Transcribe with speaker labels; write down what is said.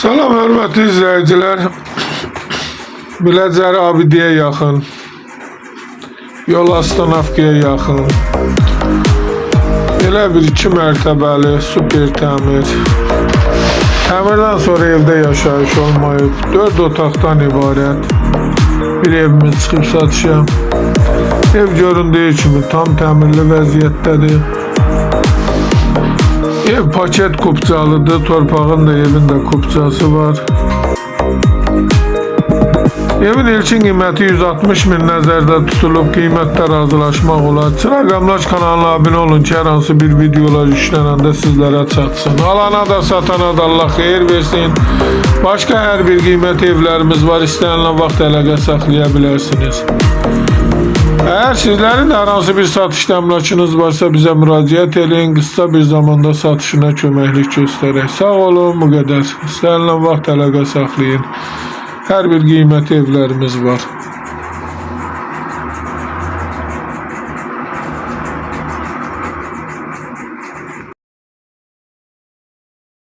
Speaker 1: Salam hörmətli izləyicilər. Biləcəri Abidiyə yaxın, Yol Astanafkaya yaxın, elə bir 2 mərtəbəli super təmir. Təmirdən sonra evdə yaşayış olmayıb, 4 otaqdan ibarət bir evimiz çıxıb satışa. Ev göründüyü kimi tam təmirli vəziyyətdədir. Ev paket kupçalıdır, torpağın da evin de kupçası var. Evin ilkin qiyməti 160 min nəzərdə tutulub, qiymətdə razılaşmaq olar. Rəqəmlaş kanalına abunə olun ki, hər hansı bir videolar yüklənəndə sizlərə çatsın. Alana da satana da Allah xeyir versin. Başqa hər bir qiymət evlərimiz var, istənilən vaxt əlaqə saxlaya bilərsiniz. Eğer sizlerin de hər hansı bir satış təminatınız varsa bizə müraciət eləyin, qısa bir zamanda satışına köməklik göstərək. Sağ olun, bu qədər. İstənilən vaxt əlaqə saxlayın. Hər bir qiymət evlərimiz var.